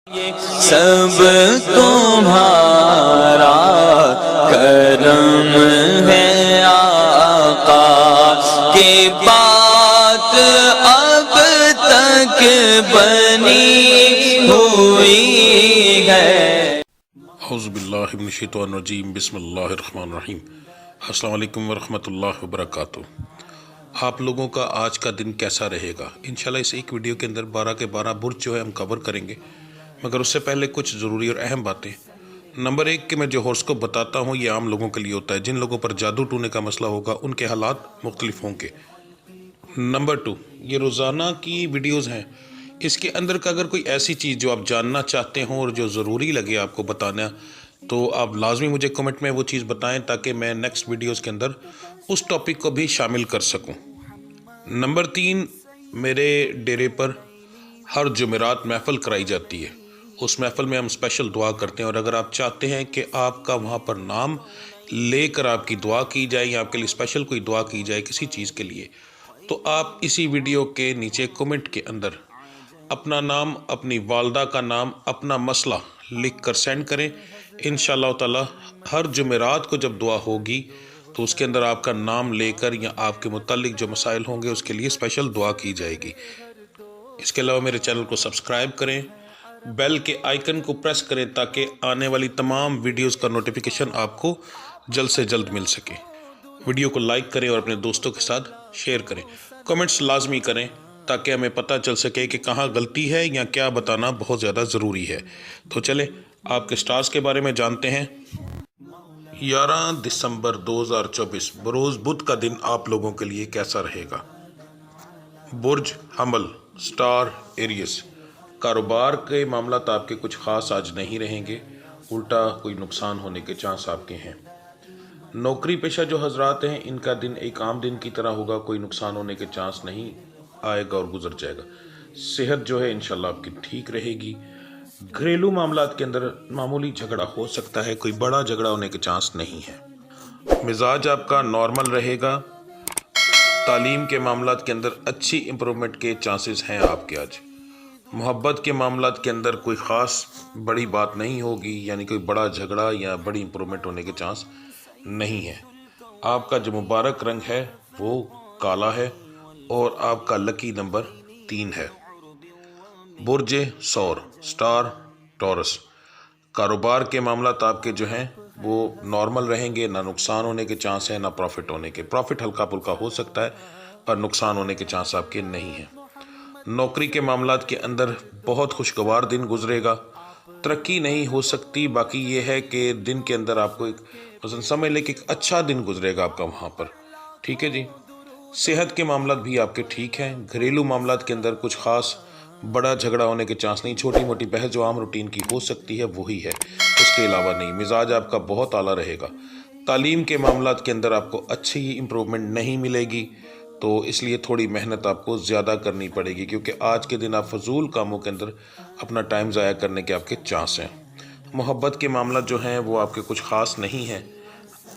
سب تمہارا کرم ہے آقا کی بات اب تک بنی ہوئی ہے۔ اعوذ باللہ من الشیطان الرجیم، بسم اللہ الرحمن الرحیم۔ السلام علیکم ورحمۃ اللہ وبرکاتہ۔ آپ لوگوں کا آج کا دن کیسا رہے گا؟ انشاءاللہ اس ایک ویڈیو کے اندر 12 کے 12 برج جو ہے ہم کور کریں گے، مگر اس سے پہلے کچھ ضروری اور اہم باتیں۔ نمبر 1 کہ میں جو ہورس کو بتاتا ہوں یہ عام لوگوں کے لیے ہوتا ہے، جن لوگوں پر جادو ٹونے کا مسئلہ ہوگا ان کے حالات مختلف ہوں گے۔ نمبر 2 یہ روزانہ کی ویڈیوز ہیں، اس کے اندر کا اگر کوئی ایسی چیز جو آپ جاننا چاہتے ہوں اور جو ضروری لگے آپ کو بتانا، تو آپ لازمی مجھے کمنٹ میں وہ چیز بتائیں تاکہ میں نیکسٹ ویڈیوز کے اندر اس ٹاپک کو بھی شامل کر سکوں۔ نمبر 3 میرے ڈیرے پر ہر جمعرات محفل کرائی جاتی ہے، اس محفل میں ہم اسپیشل دعا کرتے ہیں، اور اگر آپ چاہتے ہیں کہ آپ کا وہاں پر نام لے کر آپ کی دعا کی جائے یا آپ کے لیے اسپیشل کوئی دعا کی جائے کسی چیز کے لیے، تو آپ اسی ویڈیو کے نیچے کمنٹ کے اندر اپنا نام، اپنی والدہ کا نام، اپنا مسئلہ لکھ کر سینڈ کریں۔ انشاءاللہ تعالی ہر جمعرات کو جب دعا ہوگی تو اس کے اندر آپ کا نام لے کر یا آپ کے متعلق جو مسائل ہوں گے اس کے لیے اسپیشل دعا کی جائے گی۔ اس کے علاوہ میرے چینل کو سبسکرائب کریں، بیل کے آئیکن کو پریس کریں تاکہ آنے والی تمام ویڈیوز کا نوٹیفیکیشن آپ کو جلد سے جلد مل سکے۔ ویڈیو کو لائک کریں اور اپنے دوستوں کے ساتھ شیئر کریں۔ کمنٹس لازمی کریں تاکہ ہمیں پتہ چل سکے کہ کہاں غلطی ہے یا کیا بتانا بہت زیادہ ضروری ہے۔ تو چلیں آپ کے سٹارز کے بارے میں جانتے ہیں۔ 11 دسمبر 2024 بروز بدھ کا دن آپ لوگوں کے لیے کیسا رہے گا؟ برج حمل، سٹار ایریس۔ کاروبار کے معاملات آپ کے کچھ خاص آج نہیں رہیں گے، الٹا کوئی نقصان ہونے کے چانس آپ کے ہیں۔ نوکری پیشہ جو حضرات ہیں ان کا دن ایک عام دن کی طرح ہوگا، کوئی نقصان ہونے کے چانس نہیں آئے گا اور گزر جائے گا۔ صحت جو ہے انشاءاللہ آپ کی ٹھیک رہے گی۔ گھریلو معاملات کے اندر معمولی جھگڑا ہو سکتا ہے، کوئی بڑا جھگڑا ہونے کے چانس نہیں ہے۔ مزاج آپ کا نارمل رہے گا۔ تعلیم کے معاملات کے اندر اچھی امپرومنٹ کے چانسز ہیں آپ کے آج۔ محبت کے معاملات کے اندر کوئی خاص بڑی بات نہیں ہوگی، یعنی کوئی بڑا جھگڑا یا بڑی امپرومنٹ ہونے کے چانس نہیں ہے۔ آپ کا جو مبارک رنگ ہے وہ کالا ہے اور آپ کا لکی نمبر 3 ہے۔ برج ثور، سٹار ٹورس۔ کاروبار کے معاملات آپ کے جو ہیں وہ نارمل رہیں گے، نہ نقصان ہونے کے چانس ہیں نہ پروفٹ ہونے کے۔ پروفٹ ہلکا پھلکا ہو سکتا ہے پر نقصان ہونے کے چانس آپ کے نہیں ہیں۔ نوکری کے معاملات کے اندر بہت خوشگوار دن گزرے گا، ترقی نہیں ہو سکتی، باقی یہ ہے کہ دن کے اندر آپ کو ایک سمجھ لیں کہ ایک اچھا دن گزرے گا آپ کا وہاں پر، ٹھیک ہے جی۔ صحت کے معاملات بھی آپ کے ٹھیک ہیں۔ گھریلو معاملات کے اندر کچھ خاص بڑا جھگڑا ہونے کے چانس نہیں، چھوٹی موٹی بحث جو عام روٹین کی ہو سکتی ہے وہی ہے، اس کے علاوہ نہیں۔ مزاج آپ کا بہت اعلیٰ رہے گا۔ تعلیم کے معاملات کے اندر آپ کو اچھی امپرومنٹ نہیں ملے گی، تو اس لیے تھوڑی محنت آپ کو زیادہ کرنی پڑے گی، کیونکہ آج کے دن آپ فضول کاموں کے اندر اپنا ٹائم ضائع کرنے کے آپ کے چانس ہیں۔ محبت کے معاملات جو ہیں وہ آپ کے کچھ خاص نہیں ہیں،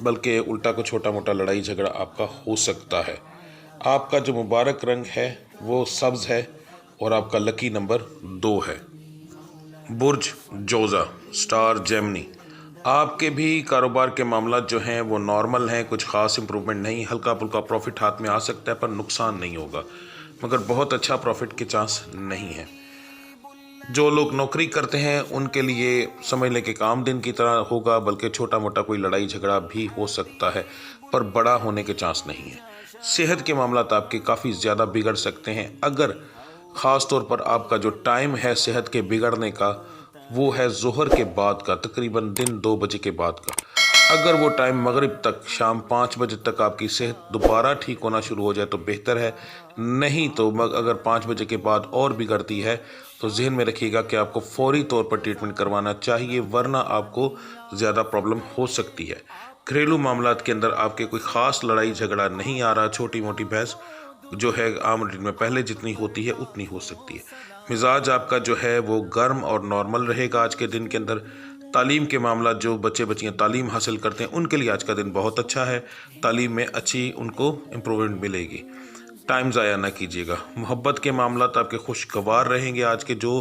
بلکہ الٹا کو چھوٹا موٹا لڑائی جھگڑا آپ کا ہو سکتا ہے۔ آپ کا جو مبارک رنگ ہے وہ سبز ہے اور آپ کا لکی نمبر 2 ہے۔ برج جوزا، سٹار جیمنی۔ آپ کے بھی کاروبار کے معاملات جو ہیں وہ نارمل ہیں، کچھ خاص امپرومنٹ نہیں، ہلکا پھلکا پروفٹ ہاتھ میں آ سکتا ہے پر نقصان نہیں ہوگا، مگر بہت اچھا پروفٹ کے چانس نہیں ہیں۔ جو لوگ نوکری کرتے ہیں ان کے لیے سمجھ لیں کہ ایک عام دن کی طرح ہوگا، بلکہ چھوٹا موٹا کوئی لڑائی جھگڑا بھی ہو سکتا ہے پر بڑا ہونے کے چانس نہیں ہے۔ صحت کے معاملات آپ کے کافی زیادہ بگڑ سکتے ہیں، اگر خاص طور پر آپ کا جو ٹائم ہے صحت کے بگڑنے کا وہ ہے ظہر کے بعد کا، تقریباً دن 2 بجے کے بعد کا۔ اگر وہ ٹائم مغرب تک، شام 5 بجے تک آپ کی صحت دوبارہ ٹھیک ہونا شروع ہو جائے تو بہتر ہے، نہیں تو اگر 5 بجے کے بعد اور بگڑتی ہے تو ذہن میں رکھیے گا کہ آپ کو فوری طور پر ٹریٹمنٹ کروانا چاہیے، ورنہ آپ کو زیادہ پرابلم ہو سکتی ہے۔ گھریلو معاملات کے اندر آپ کے کوئی خاص لڑائی جھگڑا نہیں آ رہا، چھوٹی موٹی بحث جو ہے عام روٹین میں پہلے جتنی ہوتی ہے اتنی ہو سکتی ہے۔ مزاج آپ کا جو ہے وہ گرم اور نارمل رہے گا آج کے دن کے اندر۔ تعلیم کے معاملات جو بچیاں تعلیم حاصل کرتے ہیں ان کے لیے آج کا دن بہت اچھا ہے، تعلیم میں اچھی ان کو امپرومنٹ ملے گی، ٹائم ضائع نہ کیجیے گا۔ محبت کے معاملات آپ کے خوشگوار رہیں گے آج کے، جو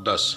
10।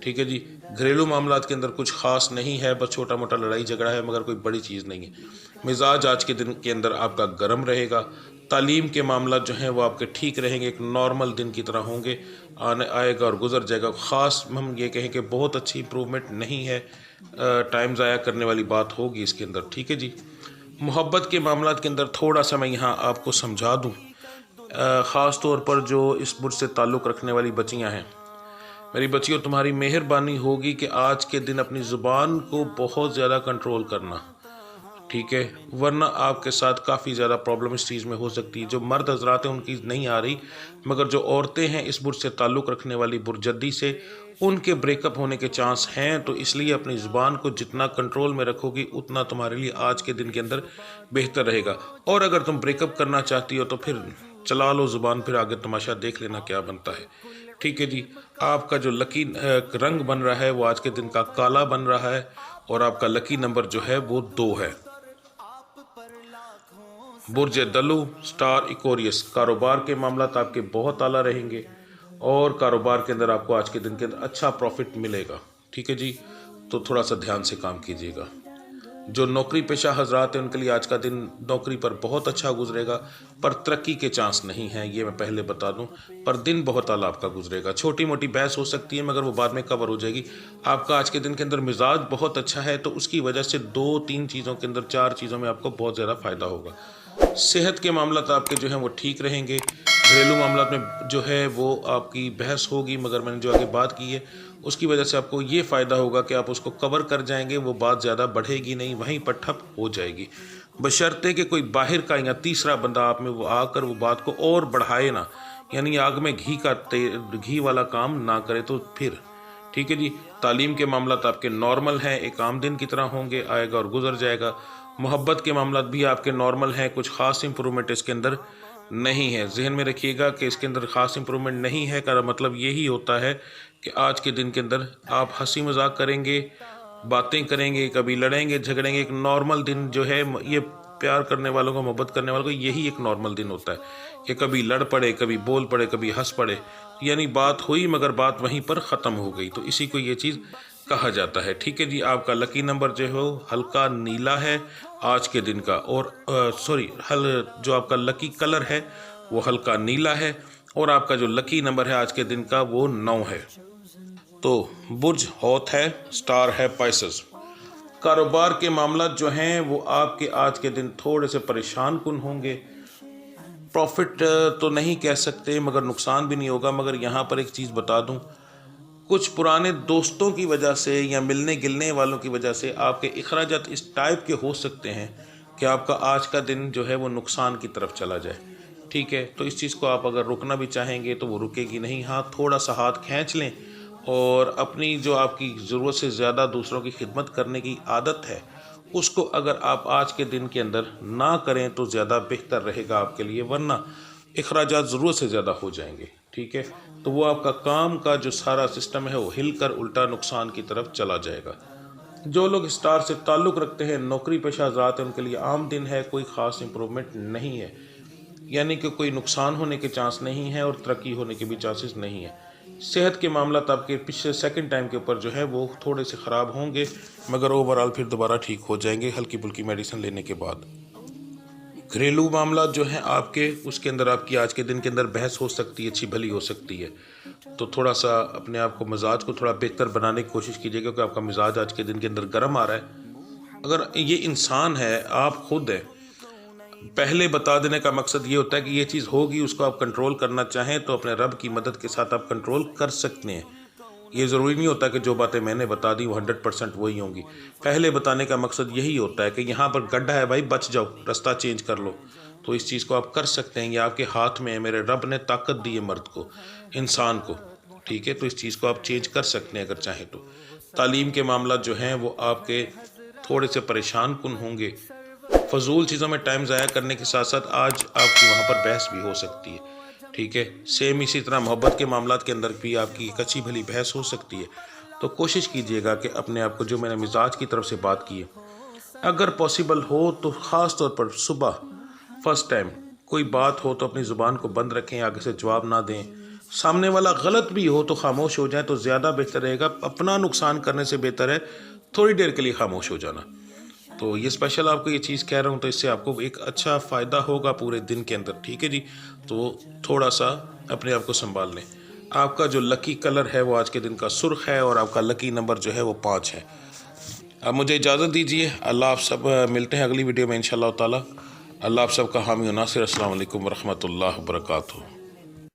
ٹھیک ہے جی. گھریلو معاملات کے اندر کچھ خاص نہیں ہے، بس چھوٹا موٹا لڑائی جھگڑا ہے، مگر کوئی بڑی چیز نہیں ہے. مزاج آج کے دن کے اندر آپ کا گرم رہے گا. تعلیم کے معاملات جو ہیں وہ آپ کے ٹھیک رہیں گے، ایک نارمل دن کی طرح ہوں گے. آئے گا اور گزر جائے گا. خاص ہم یہ کہیں کہ بہت اچھی امپرومنٹ نہیں ہے، ٹائم ضائع کرنے والی بات ہوگی اس کے اندر. ٹھیک ہے جی. محبت کے معاملات کے اندر تھوڑا سا میں یہاں آپ کو سمجھا دوں، خاص طور پر جو اس برج سے تعلق رکھنے والی بچیاں ہیں، میری بچیوں تمہاری مہربانی ہوگی کہ آج کے دن اپنی زبان کو بہت زیادہ کنٹرول کرنا. ٹھیک ہے، ورنہ آپ کے ساتھ کافی زیادہ پرابلم اس چیز میں ہو سکتی ہے. جو مرد حضرات ہیں ان کی نہیں آ رہی، مگر جو عورتیں ہیں اس برج سے تعلق رکھنے والی برجدی سے، ان کے بریک اپ ہونے کے چانس ہیں. تو اس لیے اپنی زبان کو جتنا کنٹرول میں رکھو گی اتنا تمہارے لیے آج کے دن کے اندر بہتر رہے گا. اور اگر تم بریک اپ کرنا چاہتی ہو تو پھر چلا لو زبان، پھر آگے تماشا دیکھ لینا کیا بنتا ہے. ٹھیک ہے جی. آپ کا جو لکی رنگ بن رہا ہے وہ آج کے دن کا کالا بن رہا ہے، اور آپ کا لکی نمبر جو ہے وہ 2 ہے. برج دلو سٹار ایکوریس. کاروبار کے معاملات آپ کے بہت اعلیٰ رہیں گے، اور کاروبار کے اندر آپ کو آج کے دن کے اندر اچھا پروفٹ ملے گا. ٹھیک ہے جی. تو تھوڑا سا دھیان سے کام کیجیے گا. جو نوکری پیشہ حضرات ہیں ان کے لیے آج کا دن نوکری پر بہت اچھا گزرے گا، پر ترقی کے چانس نہیں ہیں، یہ میں پہلے بتا دوں. پر دن بہت اعلیٰ آپ کا گزرے گا. چھوٹی موٹی بحث ہو سکتی ہے مگر وہ بعد میں کور ہو جائے گی. آپ کا آج کے دن کے اندر مزاج بہت اچھا ہے، تو اس کی وجہ سے 2-3 چیزوں کے اندر 4 چیزوں میں آپ کو بہت زیادہ فائدہ ہوگا. صحت کے معاملات آپ کے جو ہیں وہ ٹھیک رہیں گے. گھریلو معاملات میں جو ہے وہ آپ کی بحث ہوگی، مگر میں نے جو آگے بات کی ہے اس کی وجہ سے آپ کو یہ فائدہ ہوگا کہ آپ اس کو کور کر جائیں گے. وہ بات زیادہ بڑھے گی نہیں، وہیں پر ٹھپ ہو جائے گی، بشرطے کہ کوئی باہر کا یا تیسرا بندہ آپ میں وہ آ کر وہ بات کو اور بڑھائے نہ، یعنی آگ میں گھی والا کام نہ کرے تو پھر. ٹھیک ہے جی. تعلیم کے معاملات آپ کے نارمل ہیں، ایک عام دن کی طرح ہوں گے، آئے گا اور گزر جائے گا. محبت کے معاملات بھی آپ کے نارمل ہیں، کچھ خاص امپرومنٹ اس کے اندر نہیں ہے. ذہن میں رکھیے گا کہ اس کے اندر خاص امپرومنٹ نہیں ہے کا مطلب یہی ہوتا ہے کہ آج کے دن کے اندر آپ ہنسی مذاق کریں گے، باتیں کریں گے، کبھی لڑیں گے جھگڑیں گے. ایک نارمل دن جو ہے یہ پیار کرنے والوں کو، محبت کرنے والوں کو، یہی ایک نارمل دن ہوتا ہے کہ کبھی لڑ پڑے، کبھی بول پڑے، کبھی ہنس پڑے، یعنی بات ہوئی مگر بات وہیں پر ختم ہو گئی. تو اسی کو یہ چیز کہا جاتا ہے. ٹھیک ہے جی. آپ کا لکی نمبر جو ہے ہلکا نیلا ہے آج کے دن کا، اور جو آپ کا لکی کلر ہے وہ ہلکا نیلا ہے، اور آپ کا جو لکی نمبر ہے آج کے دن کا وہ 9 ہے. تو برج ہوت ہے، سٹار ہے پائسس. کاروبار کے معاملات جو ہیں وہ آپ کے آج کے دن تھوڑے سے پریشان کن ہوں گے. پروفٹ تو نہیں کہہ سکتے مگر نقصان بھی نہیں ہوگا. مگر یہاں پر ایک چیز بتا دوں، کچھ پرانے دوستوں کی وجہ سے یا ملنے گلنے والوں کی وجہ سے آپ کے اخراجات اس ٹائپ کے ہو سکتے ہیں کہ آپ کا آج کا دن جو ہے وہ نقصان کی طرف چلا جائے. ٹھیک ہے. تو اس چیز کو آپ اگر رکنا بھی چاہیں گے تو وہ رکے گی نہیں. ہاں تھوڑا سا ہاتھ کھینچ لیں، اور اپنی جو آپ کی ضرورت سے زیادہ دوسروں کی خدمت کرنے کی عادت ہے اس کو اگر آپ آج کے دن کے اندر نہ کریں تو زیادہ بہتر رہے گا آپ کے لیے، ورنہ اخراجات ضرورت سے زیادہ ہو جائیں گے. ٹھیک ہے. تو وہ آپ کا کام کا جو سارا سسٹم ہے وہ ہل کر الٹا نقصان کی طرف چلا جائے گا. جو لوگ اسٹار سے تعلق رکھتے ہیں، نوکری پیشہ حضرات ہیں، ان کے لیے عام دن ہے، کوئی خاص امپرومنٹ نہیں ہے، یعنی کہ کوئی نقصان ہونے کے چانس نہیں ہے اور ترقی ہونے کے بھی چانسز نہیں ہیں. صحت کے معاملات آپ کے پچھلے سیکنڈ ٹائم کے اوپر جو ہے وہ تھوڑے سے خراب ہوں گے، مگر اوورآل پھر دوبارہ ٹھیک ہو جائیں گے ہلکی پھلکی میڈیسن لینے کے بعد. گھریلو معاملات جو ہیں آپ کے، اس کے اندر آپ کی آج کے دن کے اندر بحث ہو سکتی ہے، اچھی بھلی ہو سکتی ہے. تو تھوڑا سا اپنے آپ کو مزاج کو تھوڑا بہتر بنانے کی کوشش کیجیے، کیونکہ آپ کا مزاج آج کے دن کے اندر گرم آ رہا ہے. اگر یہ انسان ہے، آپ خود ہیں، پہلے بتا دینے کا مقصد یہ ہوتا ہے کہ یہ چیز ہوگی، اس کو آپ کنٹرول کرنا چاہیں تو اپنے رب کی مدد کے ساتھ آپ کنٹرول کر سکتے ہیں. یہ ضروری نہیں ہوتا کہ جو باتیں میں نے بتا دی وہ 100% وہی ہوں گی. پہلے بتانے کا مقصد یہی ہوتا ہے کہ یہاں پر گڈھا ہے بھائی، بچ جاؤ، رستہ چینج کر لو. تو اس چیز کو آپ کر سکتے ہیں، یہ آپ کے ہاتھ میں ہے. میرے رب نے طاقت دی ہے مرد کو، انسان کو. ٹھیک ہے. تو اس چیز کو آپ چینج کر سکتے ہیں اگر چاہیں تو. تعلیم کے معاملات جو ہیں وہ آپ کے تھوڑے سے پریشان کن ہوں گے. فضول چیزوں میں ٹائم ضائع کرنے کے ساتھ ساتھ آج آپ کی وہاں پر بحث بھی ہو سکتی ہے. ٹھیک ہے. سیم اسی طرح محبت کے معاملات کے اندر بھی آپ کی ایک اچھی بھلی بحث ہو سکتی ہے. تو کوشش کیجیے گا کہ اپنے آپ کو، جو میں نے مزاج کی طرف سے بات کی ہے، اگر پاسبل ہو تو خاص طور پر صبح فرسٹ ٹائم کوئی بات ہو تو اپنی زبان کو بند رکھیں، آگے سے جواب نہ دیں. سامنے والا غلط بھی ہو تو خاموش ہو جائیں تو زیادہ بہتر رہے گا. اپنا نقصان کرنے سے بہتر ہے تھوڑی دیر کے لیے خاموش ہو جانا. تو یہ اسپیشل آپ کو یہ چیز کہہ رہا ہوں تو اس سے آپ کو ایک اچھا فائدہ ہوگا پورے دن کے اندر. ٹھیک ہے جی. تو تھوڑا سا اپنے آپ کو سنبھال لیں. آپ کا جو لکی کلر ہے وہ آج کے دن کا سرخ ہے اور آپ کا لکی نمبر جو ہے وہ 5 ہے. اب مجھے اجازت دیجیے. اللہ آپ سب ملتے ہیں اگلی ویڈیو میں انشاءاللہ تعالی. اللہ آپ سب کا حامی و ناصر. السلام علیکم ورحمۃ اللہ وبرکاتہ.